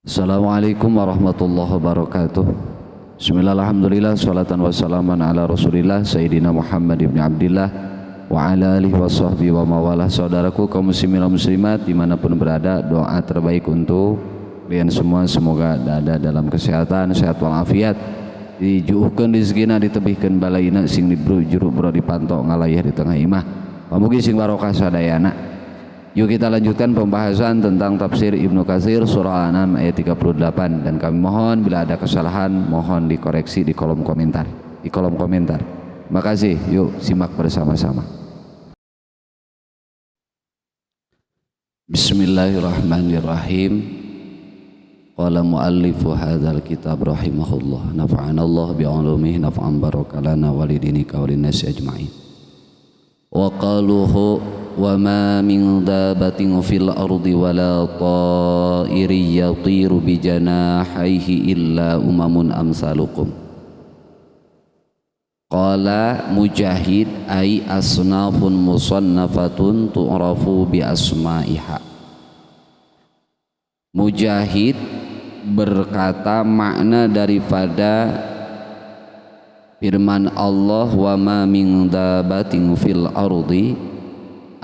Assalamualaikum warahmatullahi wabarakatuh. Bismillah, alhamdulillah, salatan wassalaman ala rasulillah Sayyidina Muhammad ibn Abdillah wa ala alihi wa sahbihi wa mawalah. Saudaraku kaum muslimin dan muslimat dimanapun berada, doa terbaik untuk kalian semua, semoga ada dalam kesehatan, sehat walafiat, dijuuhkeun rezekina, ditebihkeun balaina, sing juru bro dipantau ngalayah di tengah imah, pamugi sing barokah sadayana. Yuk kita lanjutkan pembahasan tentang tafsir Ibnu Katsir surah Al-An'am ayat 38, dan kami mohon bila ada kesalahan mohon dikoreksi di kolom komentar. Terima kasih. Yuk simak bersama-sama. Bismillahirrahmanirrahim. Qala muallifu hadzal kitab rahimahullah, nafa'anallahu bi'ulumihi naf'an barakalana walidinika walinnas ajma'in. Wa qaluhu wa ma min dabatin fil ardi wala ta'irin yatiru bi janahihi illa umamun amsalukum. Qala Mujahid ay asnafun musannafatun tu'rafu bi asma'iha. Mujahid berkata makna daripada firman Allah wa ma min dabatin fil ardi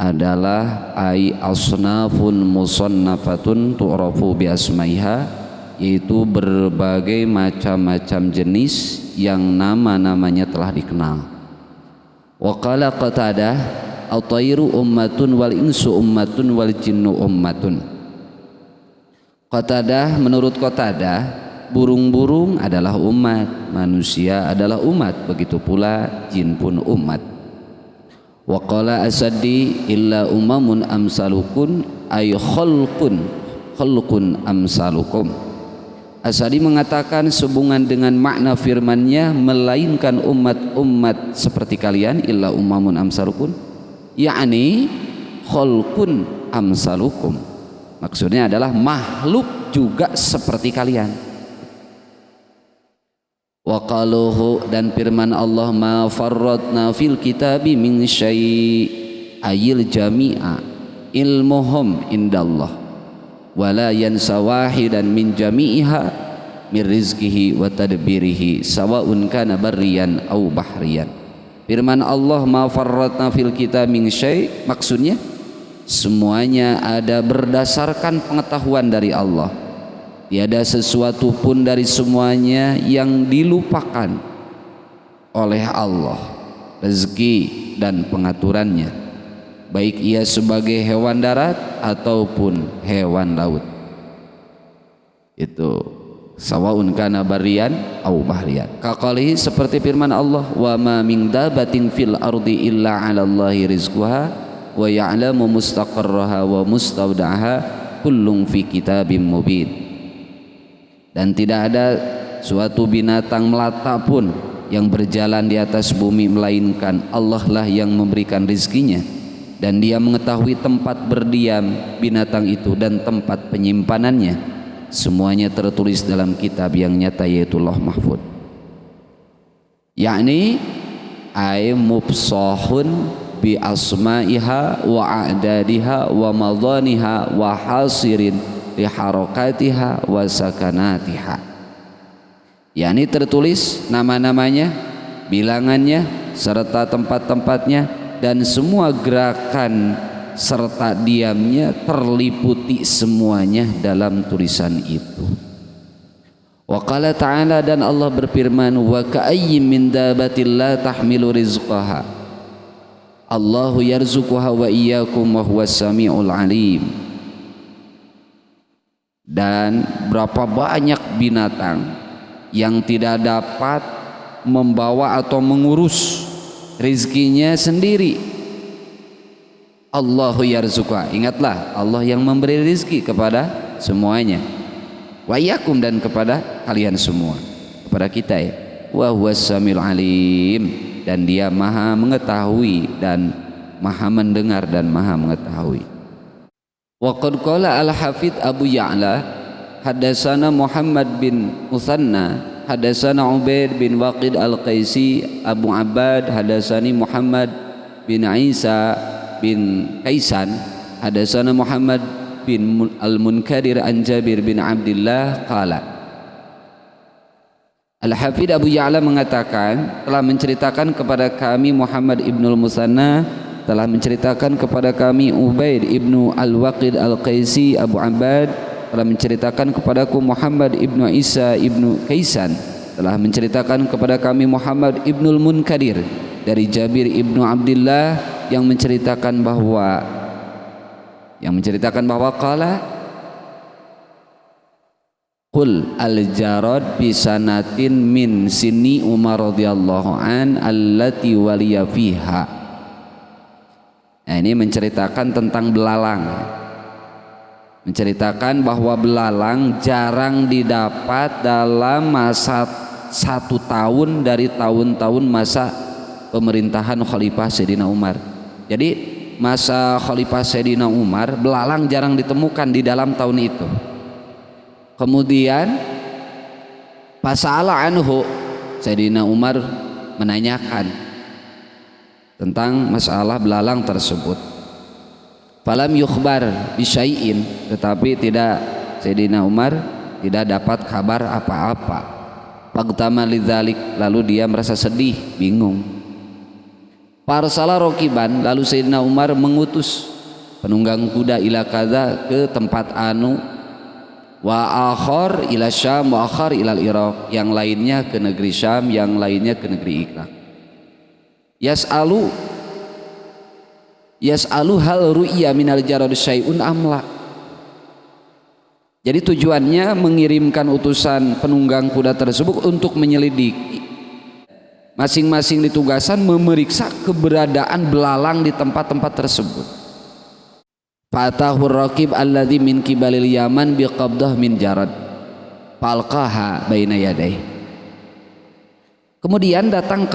adalah ai asnafun musannafatun tu'rafu bi asmaiha, yaitu berbagai macam-macam jenis yang nama-namanya telah dikenal. Wa qala Qatadah at-tayru ummatun wal insu ummatun wal jinnu ummatun. Qatadah, menurut Qatadah, burung-burung adalah umat, manusia adalah umat, begitu pula jin pun umat. Wa qala Asadi illa umamun amsalukun ay khalqun amsalukum. Asadi mengatakan sehubungan dengan makna firman-Nya, melainkan umat-umat seperti kalian, illa umamun amsalukun, yakni khalqun amsalukum, maksudnya adalah makhluk juga seperti kalian. Wa qaluhu, dan firman Allah, ma farratna fil kitabi min syai' ayil jami'a ilmuhum indallah wala yansa wahidan min jami'iha min rizqihi wa tadbirihi sawa'un kana barriyan aw bahriyan. Firman Allah, ma farratna fil kitabi min syai', maksudnya semuanya ada berdasarkan pengetahuan dari Allah. Tiada sesuatu pun dari semuanya yang dilupakan oleh Allah, rezeki dan pengaturannya, baik ia sebagai hewan darat ataupun hewan laut. Itu sawaun kana barian au bahrian. Kaqalihi, seperti firman Allah, wa ma min dabatin fil ardi illa 'ala Allahi rizquha wa ya'lamu mustaqarraha wa mustawda'aha kullun fi kitabim mubin. Dan tidak ada suatu binatang melata pun yang berjalan di atas bumi melainkan Allah lah yang memberikan rizkinya, dan Dia mengetahui tempat berdiam binatang itu dan tempat penyimpanannya. Semuanya tertulis dalam kitab yang nyata, yaitu Lauh Mahfuz. Yakni ay mubsahun bi asma'iha wa a'dadiha wa madaniha wa hasirin li harakatiha wa sakanatiha, yakni tertulis nama-namanya, bilangannya serta tempat-tempatnya, dan semua gerakan serta diamnya terliputi semuanya dalam tulisan itu. Wa qala ta'ala, dan Allah berfirman, wa ka'ayyim min dabatin la tahmilu rizqaha Allahu yarzuquha wa iyyakum wa huwas samiul alim. Dan berapa banyak binatang yang tidak dapat membawa atau mengurus rizkinya sendiri. Allahu yarzuqha, ingatlah Allah yang memberi rizki kepada semuanya. Wa iyyakum, dan kepada kalian semua, kepada kita ya. Wa huwas samiul alim, dan Dia maha mengetahui dan maha mendengar dan maha mengetahui. Wa qad qala al-Hafidz Abu Ya'la hadatsana Muhammad bin Muthanna hadatsana Ubaid bin Waqid al-Qaisi Abu Abbad hadatsani Muhammad bin Isa bin Kaisan hadatsana Muhammad bin Al-Munkadir an Jabir bin Abdullah qala. Al-Hafidz Abu Ya'la mengatakan telah menceritakan kepada kami Muhammad ibnul Musanna telah menceritakan kepada kami Ubaid ibnu Al-Waqid Al-Qaisi Abu Abbad telah menceritakan kepadaku Muhammad ibnu Isa ibnu Kaisan telah menceritakan kepada kami Muhammad ibnul Munkadir dari Jabir ibnu Abdullah yang menceritakan bahwa qala qul al-jarad bisanatin min sini Umar radhiyallahu an allati waliya fiha. Nah, ini menceritakan tentang belalang, menceritakan bahwa belalang jarang didapat dalam masa 1 tahun dari tahun-tahun masa pemerintahan Khalifah Sayyidina Umar. Jadi masa Khalifah Sayyidina Umar belalang jarang ditemukan di dalam tahun itu. Kemudian pasala anhu, Sayyidina Umar menanyakan tentang masalah belalang tersebut. Falam yukhbar bisyai'in, tetapi Sayyidina Umar tidak dapat kabar apa-apa. Pagtama lidzalik, lalu dia merasa sedih, bingung. Parsala rokiban, lalu Sayyidina Umar mengutus penunggang kuda ila kadza ke tempat anu, wa akhar ila Syam wa akhar ila Iraq, yang lainnya ke negeri Syam, yang lainnya ke negeri Irak. Yas'alu hal ru'ya minal jarad syai'un amla. Jadi tujuannya mengirimkan utusan penunggang kuda tersebut untuk menyelidiki, masing-masing ditugasan memeriksa keberadaan belalang di tempat-tempat tersebut. Fatahur raqib alladzi min kibalil Yaman biqabdah min jarad falqaha baina yadayhi. Kemudian datang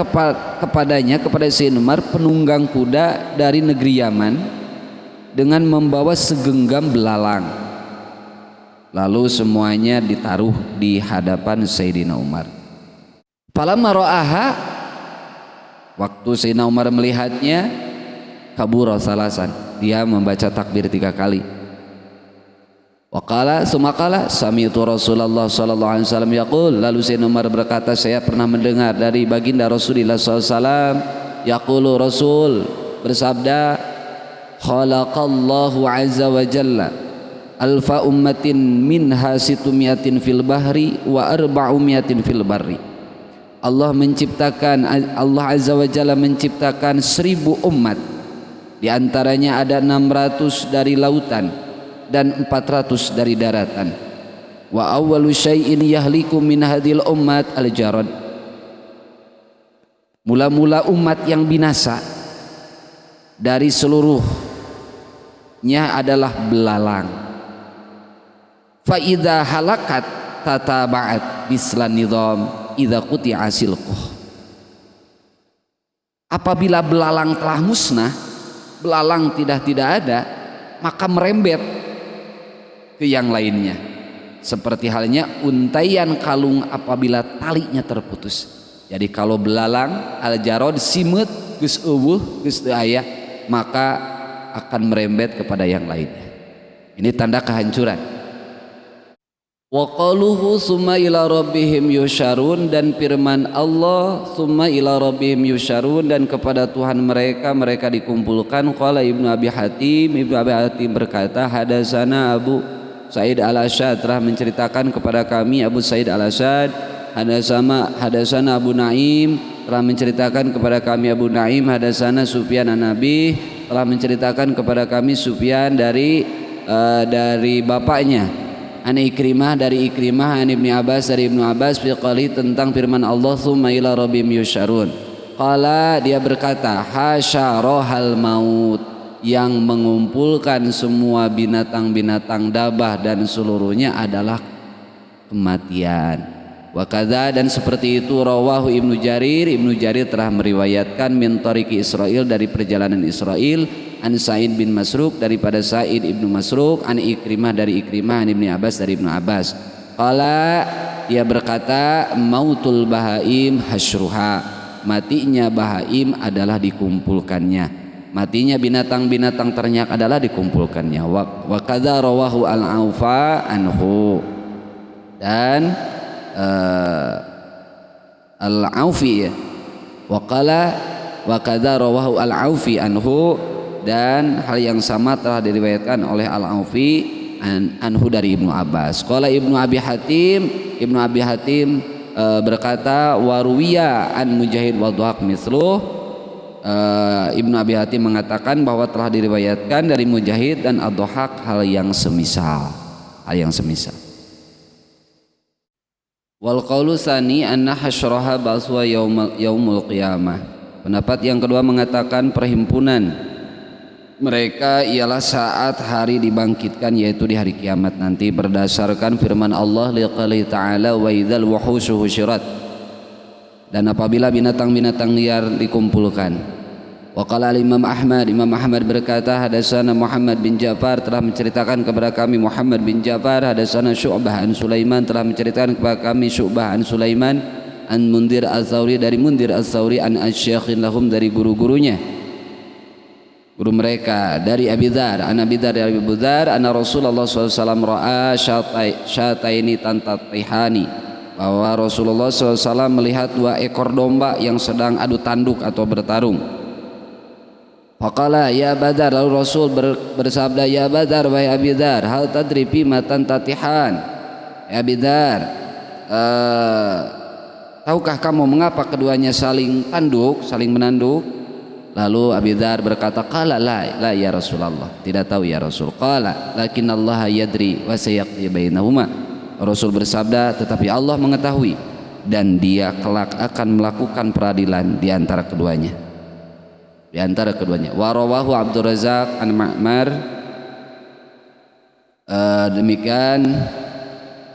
kepadanya, kepada Sayyidina Umar, penunggang kuda dari negeri Yaman dengan membawa segenggam belalang. Lalu semuanya ditaruh di hadapan Sayyidina Umar. Falamma ra'aha, waktu Sayyidina Umar melihatnya, kabura salasan, dia membaca takbir 3 kali. Waqala sumakala sami'tu Rasulullah sallallahu alaihi wasallam yaqul, lalu Sayyidina Umar berkata, saya pernah mendengar dari baginda Rasulullah sallallahu alaihi wasallam yaqulu, Rasul bersabda, khalaqallahu azza wa jalla alfa ummatin minha situmiatin fil bahri wa arba'umiatin fil barri. Allah azza wa jalla menciptakan 1000 umat, di antaranya ada 600 dari lautan dan 400 dari daratan. Wa awwalu syai'in yahliku min hadhil ummat al-jarad. Mula-mula umat yang binasa dari seluruhnya adalah belalang. Fa idza halakat tataba'at bislan nizam idza quti'a silquh. Apabila belalang telah musnah, belalang tidak ada, maka merembet ke yang lainnya, seperti halnya untaian kalung apabila talinya terputus. Jadi kalau belalang al-jarad simet geus eueuh geus teu aya, maka akan merembet kepada yang lainnya. Ini tanda kehancuran. Wa qaluhu summa ila rabbihim yusyarun, dan firman Allah summa ila rabbihim yusyarun, dan kepada Tuhan mereka dikumpulkan. Qala Ibnu Abi Hatim berkata, hadasana Abu Sa'id al-Asyad, telah menceritakan kepada kami Abu Sa'id al-Asyad. Hadasana Abu Naim, telah menceritakan kepada kami Abu Naim. Hadasana Sufyan an-Nabi, telah menceritakan kepada kami Sufyan dari bapaknya an Ikrimah, dari Ikrimah an Ibnu Abbas, dari Ibnu Abbas fi qali, tentang firman Allah tsumma ila rabbihim yusyarun. Qala, dia berkata, hasyarahal maut, yang mengumpulkan semua binatang-binatang dabah dan seluruhnya adalah kematian. Wa kadza, dan seperti itu rawahu Ibnu Jarir telah meriwayatkan min tariqi Israil, dari perjalanan Israil, an Sa'id bin Masruq, daripada Sa'id ibnu Masruq, an Ikrimah, dari Ikrimah, an Ibnu Abbas, dari Ibnu Abbas. Qala, dia berkata, mautul bahaim hasyruha, matinya bahaim adalah dikumpulkannya. matinya binatang-binatang ternak adalah dikumpulkannya. Wa kadza rawahu al-Aufa anhu, dan al-Aufi ya, wa kadza rawahu al-Aufi anhu, dan hal yang sama telah diriwayatkan oleh al-Aufi anhu dari Ibnu Abbas. Qala Ibnu Abi Hatim berkata waruwiya an Mujahid wa Dhahak misluh. Ibnu Abi Hatim mengatakan bahwa telah diriwayatkan dari Mujahid dan Ad-Dhahak hal yang semisal. Wal qaulu tsani anna hasyraha baswa yaumul qiyamah. Pendapat yang kedua mengatakan perhimpunan mereka ialah saat hari dibangkitkan, yaitu di hari kiamat nanti, berdasarkan firman Allah liqali ta'ala wa idzal wuhushu husyirat, dan apabila binatang-binatang liar dikumpulkan. Wa qala Imam Ahmad berkata hadatsana Muhammad bin Ja'far, telah menceritakan kepada kami Muhammad bin Ja'far, hadatsana Syu'bah an Sulaiman, telah menceritakan kepada kami Syu'bah an Sulaiman an Mundir Az-Zawri, dari Mundir Az-Zawri an asy-syaikhin lahum, dari guru-gurunya, guru mereka, dari Abi Dzar, dari Abu Dzar, anna Rasulullah SAW ra'a syataini tantatihani, bahwa Rasulullah SAW melihat 2 ekor domba yang sedang adu tanduk atau bertarung. Faqala ya Badar, lalu Rasul bersabda, ya Badar, wahai Abi Dzar, hal tadri fima tantatihan? Ya Abi Dzar, tahukah kamu mengapa keduanya saling menanduk? Lalu Abi Dzar berkata, qala la ya Rasulullah, tidak tahu ya Rasul. Qala lakinnallaha yadri wa sayaqdi bainahuma. Rasul bersabda, tetapi Allah mengetahui dan Dia kelak akan melakukan peradilan di antara keduanya. Wa rawahu Abdur Razzaq an Ma'mar. Demikian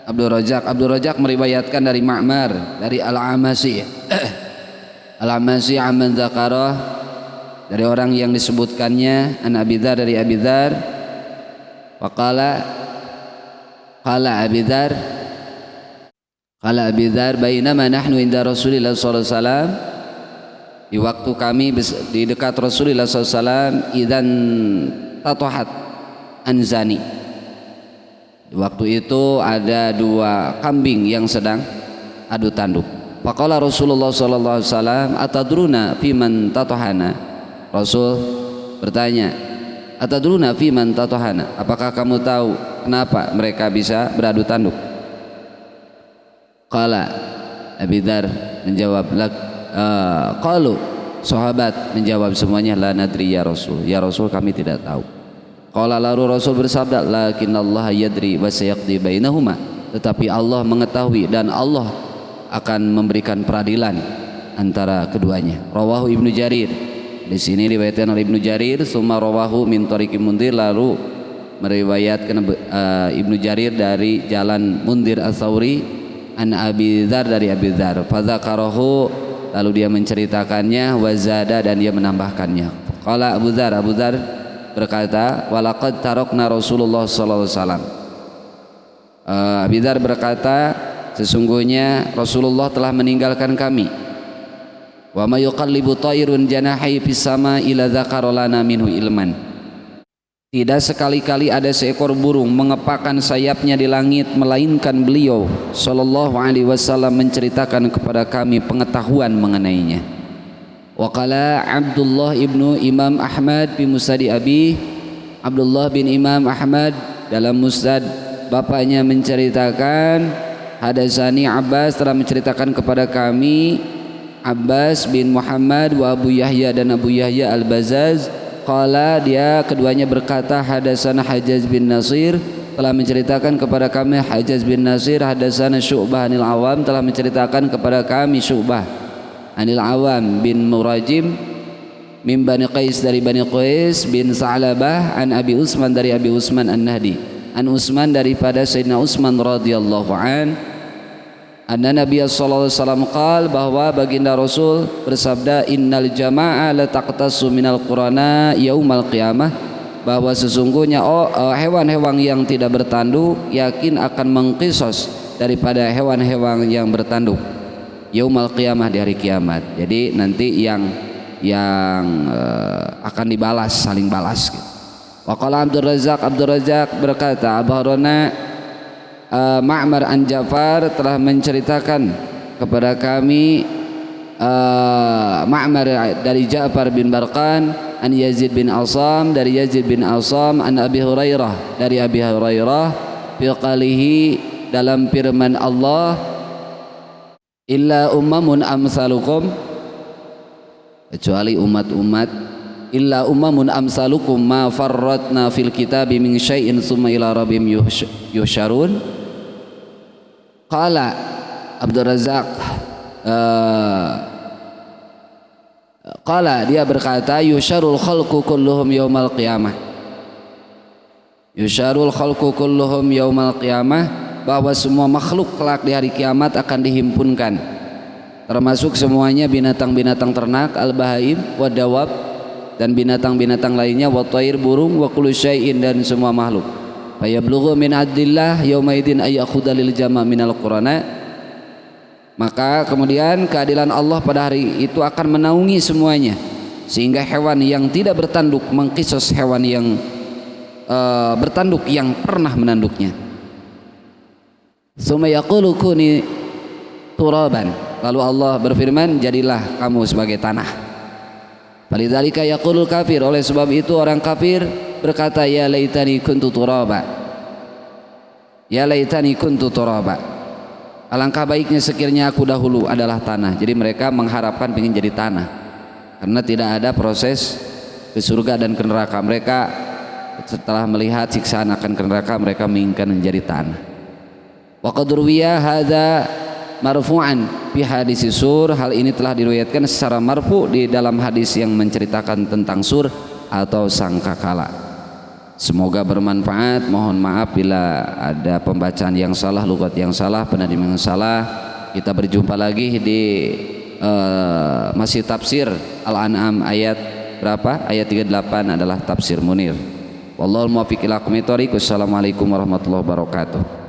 Abdur Razzaq meriwayatkan dari Ma'mar, dari Al-Amasi amman dzakarah, dari orang yang disebutkannya, an Abi Dzar, dari Abi Dzar. Qala Abi Dzar bainama nahnu inda Rasulillah sallallahu alaihi wasallam, di waktu kami di dekat Rasulullah sallallahu alaihi wasallam, idzan tatahat anzani, di waktu itu ada 2 kambing yang sedang adu tanduk. Faqala Rasulullah sallallahu alaihi wasallam atadruna fiman tatahana. Rasul bertanya, atadruna fiman tatahana, apakah kamu tahu kenapa mereka bisa beradu tanduk? Qala Abi Dzar menjawab, qalu, sahabat menjawab semuanya, la nadri ya Rasul, ya Rasul kami tidak tahu. Qala, lalu Rasul bersabda, lakinnallaha yadri wa sayaqdi bainahuma, tetapi Allah mengetahui dan Allah akan memberikan peradilan antara keduanya. Rawahu Ibnu Jarir, di sini diriwayatkan oleh Ibnu Jarir, summa rawahu min tariqi Mundir, lalu meriwayatkan Ibnu Jarir dari jalan Mundir Az-Zawri an Abi Dzar, dari Abi Dzar. Fadzakarahu, lalu dia menceritakannya, wazada, dan dia menambahkannya. Qala Abu Dzar berkata, walaqad tarakna Rasulullah sallallahu alaihi wasallam. Abi Dzar berkata, sesungguhnya Rasulullah telah meninggalkan kami. Wa may yuqallibu ta'irun janahi fis sama ila dzakara lana minhu ilman. Tidak sekali-kali ada seekor burung mengepakkan sayapnya di langit melainkan beliau sallallahu alaihi wasallam menceritakan kepada kami pengetahuan mengenainya. Wa qala Abdullah ibnu Imam Ahmad bi musnadi abi, Abdullah bin Imam Ahmad dalam musnad bapaknya menceritakan, hadatsani Abbas, telah menceritakan kepada kami Abbas bin Muhammad wa Abu Yahya, dan Abu Yahya Al-Bazzaz. Qala, dia keduanya berkata, hadatsana Hajjaj bin Nasir, telah menceritakan kepada kami Hajjaj bin Nasir. Hadatsana Syu'bah anil Awam, telah menceritakan kepada kami Syu'bah anil Awam bin Murajim min Bani Qais, dari Bani Qais, bin Sa'labah an Abi Utsman, dari Abi Utsman An-Nahdi, an Utsman daripada Sayyidina Utsman radhiyallahu an, anna Nabi sallallahu alaihi wasallam qala, bahwa baginda Rasul bersabda, innal jama'a la taqtasu minal qurana yaumal qiyamah, bahwa sesungguhnya hewan-hewan yang tidak bertanduk yakin akan mengqisos daripada hewan-hewan yang bertanduk yaumal qiyamah, di hari kiamat. Jadi nanti yang yang akan dibalas, saling balas gitu. Wa qala Abdul Razak berkata, akhbarana Ma'mar an Ja'far telah menceritakan kepada kami Ma'mar dari Ja'far bin Barqan an Yazid bin Asam dari Yazid bin Asam an Abi Hurairah dari Abi Hurairah fi qalihi dalam firman Allah illa ummamun amsalukum kecuali umat-umat illa ummamun amsalukum ma farratna fil kitabi min syai'in summa ila rabbihim yuhsyarun. Qala Abdul Razak qala dia berkata yusyarul khalqu kulluhum yaumal qiyamah, yusyarul khalqu kulluhum yaumal qiyamah, bahwa semua makhluk kelak di hari kiamat akan dihimpunkan, termasuk semuanya binatang-binatang ternak, al-bahaim wa dawab, dan binatang-binatang lainnya, wa thair burung, wa kullu syai'in dan semua makhluk. Fa yablughu min adillah yauma idin ay yakhudha lil jama' minal qurana. Maka kemudian keadilan Allah pada hari itu akan menaungi semuanya, sehingga hewan yang tidak bertanduk mengkisos hewan yang bertanduk yang pernah menanduknya. Tsumma yaqulu kuni turaban, lalu Allah berfirman jadilah kamu sebagai tanah. Falidzalika yaqulul kafir, oleh sebab itu orang kafir berkata ya laitani kuntu turaba, ya laitani kuntu turaba, alangkah baiknya sekiranya aku dahulu adalah tanah. Jadi mereka mengharapkan ingin jadi tanah karena tidak ada proses ke surga dan ke neraka. Mereka setelah melihat siksaan akan ke neraka, mereka menginginkan menjadi tanah. Wa qad ruwiya hadza marfu'an fi hadis sur, hal ini telah diriwayatkan secara marfu di dalam hadis yang menceritakan tentang sur atau sangkakala. Semoga bermanfaat. Mohon maaf bila ada pembacaan yang salah, lughat yang salah, penadiman yang salah. Kita berjumpa lagi di masih tafsir Al-An'am ayat berapa? Ayat 38 adalah tafsir Munir. Wallahul muwaffiq ila aqwamit thoriq. Wassalamualaikum warahmatullahi wabarakatuh.